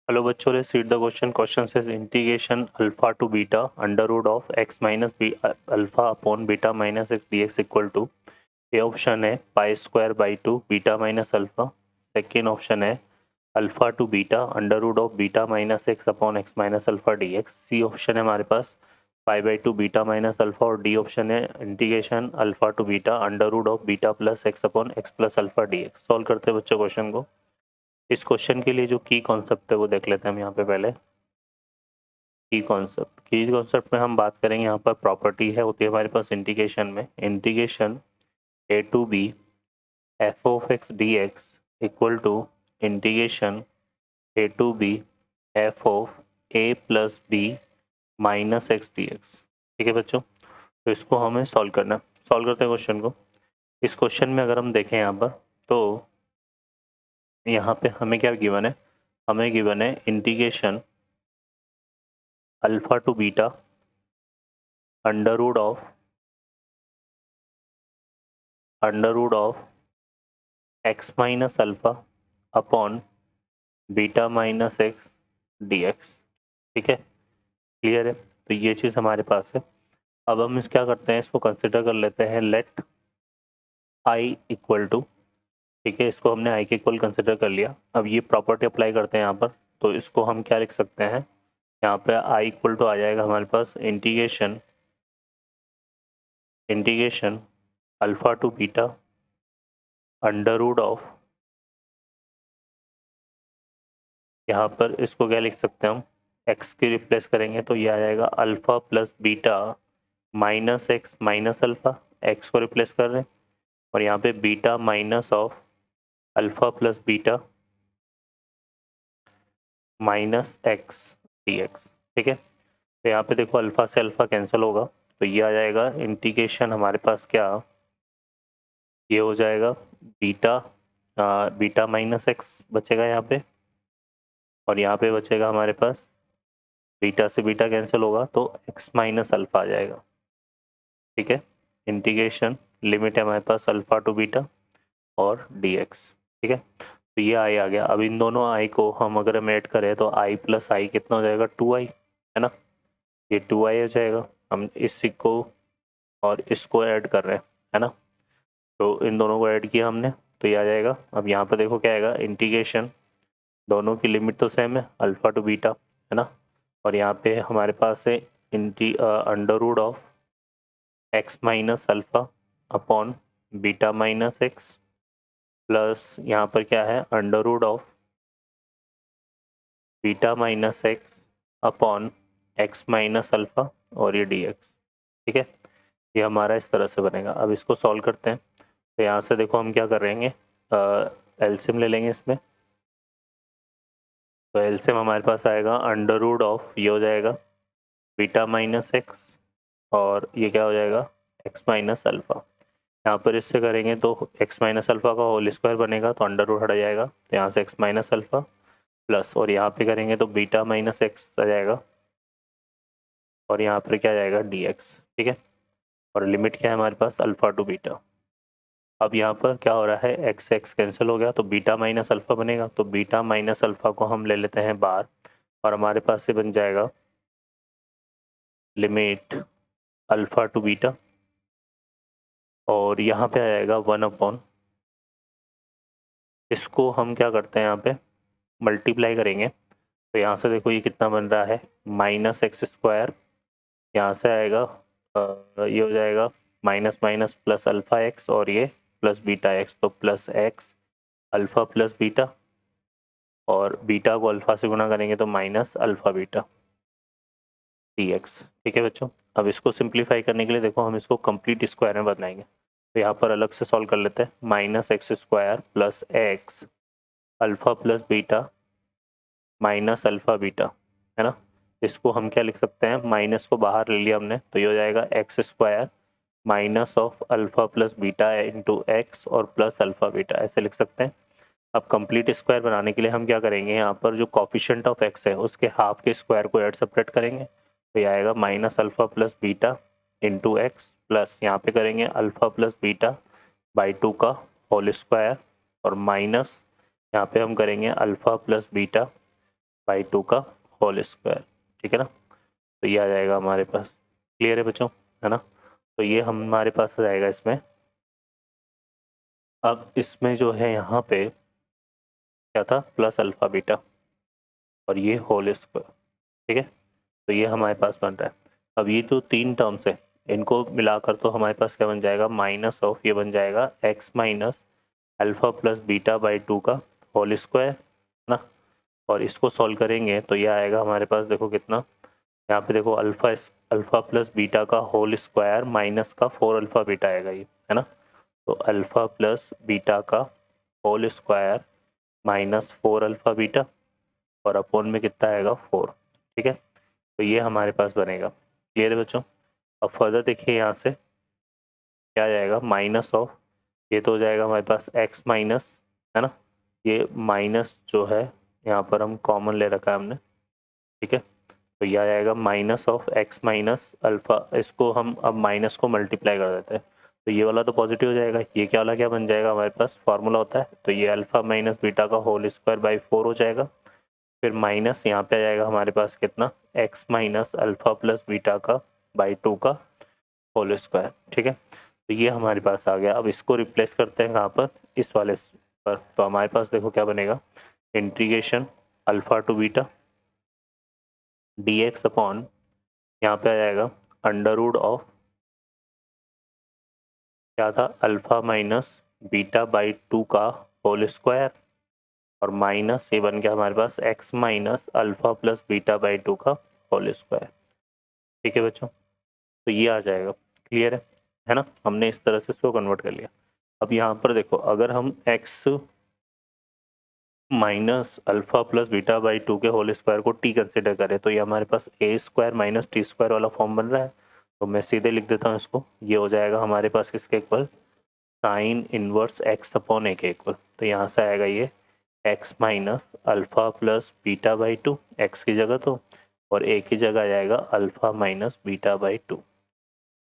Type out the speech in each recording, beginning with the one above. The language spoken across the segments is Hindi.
हेलो बच्चों, let's read the question. Question says integration alpha to beta under root of x minus b alpha upon beta minus x d x equal to. A option है pi square by two beta minus alpha. Second option है alpha to beta under root of beta minus x upon x minus alpha d x. C option है हमारे पास pi by two beta minus alpha. और डी ऑप्शन है integration alpha to beta under root of beta plus x upon x plus alpha d x. Solve करते हैं बच्चों क्वेश्चन को. इस क्वेश्चन के लिए जो की कॉन्सेप्ट है वो देख लेते हैं हम यहाँ पे. पहले की कॉन्सेप्ट में हम बात करेंगे. यहाँ पर प्रॉपर्टी है होती है हमारे पास इंटीग्रेशन में. Integration a to b f of x d x equal to integration a to b f of a plus b minus x d x. ठीक है बच्चों, तो इसको हमें सॉल्व करना है. सॉल्व करते हैं क्वेश्चन को. इस क्वेश्चन में अगर हम देखें यहाँ पर, तो यहाँ पे हमें क्या गिवन है? हमें गिवन है integration alpha to beta under root of x minus alpha upon beta minus x d x. ठीक है, क्लियर है? तो ये चीज़ हमारे पास है. अब हम इस क्या करते हैं, इसको कंसिडर कर लेते हैं लेट आई इक्वल टू. ठीक है, इसको हमने आई के इक्वल कंसिडर कर लिया. अब ये प्रॉपर्टी अप्लाई करते हैं यहाँ पर. तो इसको हम क्या लिख सकते हैं? यहाँ पे आई इक्वल टू आ जाएगा हमारे पास integration alpha to beta under root of, यहाँ पर इसको क्या लिख सकते हैं हम? एक्स की रिप्लेस करेंगे तो ये आ जाएगा alpha plus beta minus x minus alpha. X को रिप्लेस कर रहे हैं. और यहाँ पे beta minus of alpha plus beta minus x d x. ठीक है, तो यहाँ पे देखो अल्फा से अल्फा कैंसिल होगा, तो ये आ जाएगा इंटीग्रेशन हमारे पास क्या, ये हो जाएगा बीटा माइनस एक्स बचेगा यहाँ पे. और यहाँ पे बचेगा हमारे पास बीटा से बीटा कैंसिल होगा तो एक्स माइनस अल्फा आ जाएगा. ठीक है, इंटीग्रेशन लिमिट है हमारे पास अल्फा टू बीटा और डी एक्स. ठीक है, तो ये आई आ गया. अब इन दोनों आई को हम अगर हम ऐड करें तो आई प्लस आई कितना हो जाएगा? 2i, है ना? ये 2i हो जाएगा. हम इस को और इसको ऐड कर रहे हैं, है ना? तो इन दोनों को ऐड किया हमने तो ये आ जाएगा. अब यहाँ पर देखो क्या आएगा, इंटीग्रेशन दोनों की लिमिट तो सेम है अल्फा टू बीटा, है ना? और यहाँ पे हमारे पास है under root of x minus alpha upon beta minus x plus यहाँ पर क्या है, under root of beta minus x upon x minus alpha और ये डी एक्स. ठीक है, ये हमारा इस तरह से बनेगा. अब इसको सॉल्व करते हैं. तो यहाँ से देखो हम क्या कर रहेंगे, एलसीएम ले लेंगे इसमें. तो एलसीएम हमारे पास आएगा अंडर रूट ऑफ, ये हो जाएगा बीटा माइनस एक्स और ये क्या हो जाएगा, एक्स माइनस अल्फा. यहाँ पर इससे करेंगे तो एक्स माइनस अल्फा का होल स्क्वायर बनेगा तो अंडर रूट हट जाएगा. तो यहाँ से एक्स माइनस अल्फा प्लस, और यहाँ पे करेंगे तो बीटा माइनस एक्स आ जाएगा और यहाँ पर क्या जाएगा, डी एक्स. ठीक है, और लिमिट क्या है हमारे पास, अल्फा टू बीटा. अब यहाँ पर क्या हो रहा है, एक्स एक्स कैंसिल हो गया तो बीटा माइनस अल्फा बनेगा. तो बीटा माइनस अल्फा को हम ले लेते हैं बाहर और हमारे पास से बन जाएगा लिमिट अल्फा टू बीटा और यहाँ पे आ जाएगा 1/, इसको हम क्या करते हैं यहाँ पे मल्टीप्लाई करेंगे. तो यहाँ से देखो ये कितना बन रहा है, माइनस एक्स स्क्वायर. यहाँ से आएगा ये हो जाएगा minus minus plus alpha x और ये प्लस बीटा एक्स. तो plus x alpha plus beta और बीटा को अल्फा से गुना करेंगे तो minus alpha beta D x. ठीक है बच्चों, अब इसको सिंप्लीफाई करने के लिए देखो हम इसको कंप्लीट स्क्वायर में बनाएंगे. तो यहाँ पर अलग से सॉल्व कर लेते हैं. Minus x square plus x alpha plus beta minus alpha beta, है ना? इसको हम क्या लिख सकते हैं, माइनस को बाहर ले लिया हमने तो ये हो जाएगा x square minus of alpha plus beta into x और प्लस अल्फा बीटा, ऐसे लिख सकते हैं. अब कंप्लीट स्क्वायर बनाने के लिए हम क्या करेंगे, यहाँ पर जो कॉफिशेंट ऑफ एक्स है उसके हाफ के स्क्वायर को ऐड सेपरेट करेंगे. तो ये आएगा minus alpha plus beta into x plus यहाँ पे करेंगे अल्फा प्लस बीटा बाई 2 का होल स्क्वायर और माइनस यहाँ पे हम करेंगे अल्फा प्लस बीटा बाई 2 का होल स्क्वायर, ठीक है ना। तो ये आ जाएगा हमारे पास। क्लियर है बच्चों, है ना। तो ये हमारे पास आ जाएगा इसमें। अब इसमें जो है यहाँ पे क्या था, प्लस अल्फ़ा बीटा और ये होल स्क्वायर, ठीक है। तो ये हमारे पास बन रहा है। अब ये जो 3 टर्म्स है इनको मिलाकर तो हमारे पास क्या बन जाएगा, माइनस ऑफ ये बन जाएगा x minus alpha plus beta by 2 का होल स्क्वायर, है ना। और इसको सॉल्व करेंगे तो ये आएगा हमारे पास, देखो कितना, यहाँ पे देखो अल्फ़ा प्लस बीटा का होल स्क्वायर माइनस का 4 अल्फ़ा बीटा आएगा ये, है ना। तो अल्फ़ा प्लस बीटा का whole square minus 4 alpha beta और अपॉन में कितना आएगा 4, ठीक है। तो ये हमारे पास बनेगा। क्लियर है बच्चों। अब फर्दर देखिए यहाँ से क्या आ जाएगा, माइनस ऑफ ये तो हो जाएगा हमारे पास x माइनस, है ना। ये माइनस जो है यहाँ पर हम कॉमन ले रखा है हमने, ठीक है। तो ये आ जाएगा minus of x minus alpha, इसको हम अब माइनस को मल्टीप्लाई कर देते हैं तो ये वाला तो पॉजिटिव हो जाएगा। ये क्या वाला क्या बन जाएगा, हमारे पास फार्मूला होता है, तो ये अल्फ़ा माइनस बीटा का होल स्क्वायर बाई 4 हो जाएगा। फिर माइनस यहाँ पे आ जाएगा हमारे पास कितना, x minus alpha plus beta का बाई 2 का होल स्क्वायर, ठीक है। तो ये हमारे पास आ गया। अब इसको रिप्लेस करते हैं कहाँ पर, इस वाले पर। तो हमारे पास देखो क्या बनेगा, integration alpha to beta D x upon यहाँ पे आ जाएगा अंडर रूड ऑफ क्या था, अल्फ़ा माइनस बीटा बाई 2 का होल स्क्वायर और माइनस ये बन गया हमारे पास x minus alpha plus beta by 2 का होल स्क्वायर, ठीक है बच्चों। तो ये आ जाएगा। क्लियर है ना। हमने इस तरह से इसको कन्वर्ट कर लिया। अब यहाँ पर देखो, अगर हम x minus alpha plus beta by 2 के होल स्क्वायर को t कंसिडर करें तो ये हमारे पास a square minus T square वाला फॉर्म बन रहा है। तो मैं सीधे लिख देता हूँ इसको, ये हो जाएगा हमारे पास किसके equal, sine inverse x upon a के इक्वल। तो यहाँ से आएगा ये x minus alpha plus beta by 2 x की जगह तो, और a की जगह आ जाएगा अल्फ़ा माइनस बीटा बाई 2,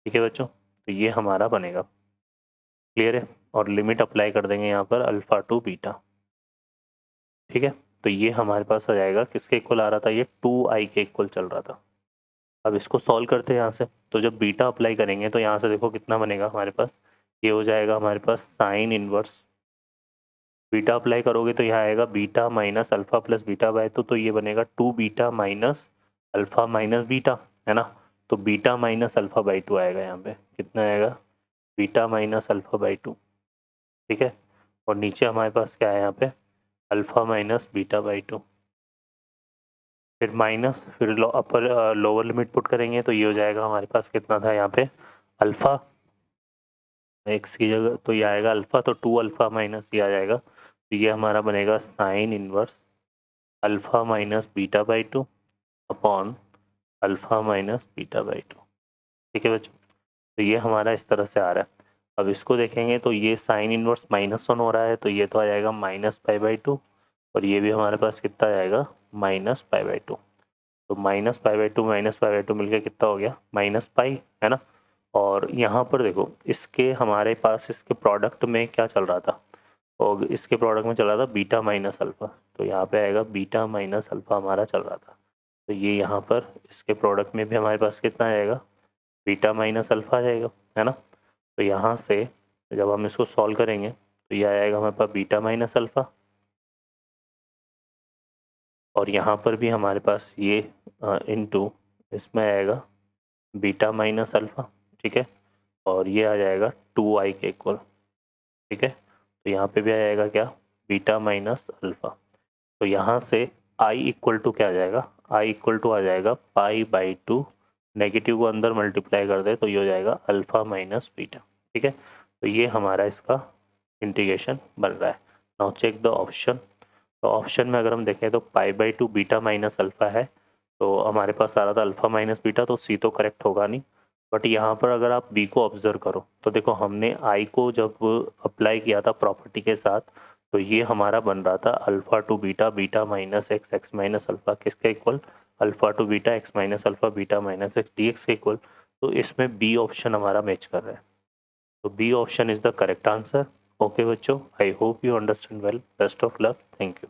ठीक है बच्चों। तो ये हमारा बनेगा। क्लियर है। और लिमिट अप्लाई कर देंगे यहाँ पर अल्फ़ा टू बीटा, ठीक है। तो ये हमारे पास आ जाएगा किसके इक्वल आ रहा था, ये 2i के इक्वल चल रहा था। अब इसको सॉल्व करते हैं यहाँ से। तो जब बीटा अप्लाई करेंगे तो यहाँ से देखो कितना बनेगा हमारे पास, ये हो जाएगा हमारे पास साइन इनवर्स, बीटा अप्लाई करोगे तो यहाँ आएगा beta minus alpha plus beta by 2, तो ये बनेगा 2 beta minus alpha minus beta, है ना। तो बीटा माइनस अल्फ़ा बाई 2 आएगा, यहाँ पे कितना आएगा, बीटा माइनस अल्फ़ा बाई 2, ठीक है। और नीचे हमारे पास क्या है यहाँ पे, अल्फ़ा माइनस बीटा बाई 2, फिर माइनस, फिर अपर लोअर लिमिट पुट करेंगे तो ये हो जाएगा हमारे पास कितना था यहाँ पे, अल्फ़ा एक्स की जगह तो ये आएगा अल्फ़ा, तो 2 अल्फ़ा माइनस ये आ जाएगा। तो ये हमारा बनेगा sine inverse alpha minus beta by 2 upon alpha minus beta by 2, ठीक है बच्चों। तो ये हमारा इस तरह से आ रहा है। अब इसको देखेंगे तो ये साइन इनवर्स -1 हो रहा है, तो ये तो आ जाएगा माइनस पाई बाई 2, और ये भी हमारे पास कितना आ जाएगा, माइनस पाई बाई 2। तो minus pi by 2 minus pi by 2 मिलकर कितना हो गया, माइनस पाई, है ना। और यहाँ पर देखो इसके हमारे पास इसके प्रोडक्ट में क्या चल रहा था, और इसके प्रोडक्ट में चल रहा था बीटा माइनस अल्फ़ा। तो यहाँ पे आएगा बीटा माइनस अल्फ़ा हमारा चल रहा था। तो ये यहाँ पर इसके प्रोडक्ट में भी हमारे पास कितना आएगा, बीटा माइनस अल्फ़ा आ जाएगा, है ना। तो यहाँ से जब हम इसको सॉल्व करेंगे तो ये आएगा हमारे पास बीटा माइनस अल्फ़ा, और यहाँ पर भी हमारे पास ये इनटू इसमें आएगा बीटा माइनस अल्फ़ा, ठीक है। और ये आ जाएगा 2i के इक्वल, ठीक है। तो यहाँ पे भी आ जाएगा क्या, बीटा माइनस अल्फ़ा। तो यहाँ से i इक्वल टू क्या आ जाएगा, i इक्वल टू आ जाएगा पाई बाई 2, नेगेटिव को अंदर मल्टीप्लाई कर दे तो ये हो जाएगा अल्फ़ा माइनस बीटा, ठीक है। तो ये हमारा इसका इंटीग्रेशन बन रहा है। Now check the option. तो ऑप्शन में अगर हम देखें तो pi by 2 beta minus alpha है, तो हमारे पास आ रहा था अल्फ़ा माइनस बीटा, तो सी तो करेक्ट होगा नहीं। बट यहाँ पर अगर आप बी को ऑब्जर्व करो तो देखो हमने आई को जब अप्लाई किया था प्रॉपर्टी के साथ, तो ये हमारा बन रहा था alpha to beta beta minus x x minus alpha किसके equal, alpha to beta x minus alpha beta minus x d x के इक्वल। तो इसमें बी ऑप्शन हमारा मैच कर रहा है। तो B option is the correct answer. Okay बच्चों, I hope you understand well. Best of luck, thank you.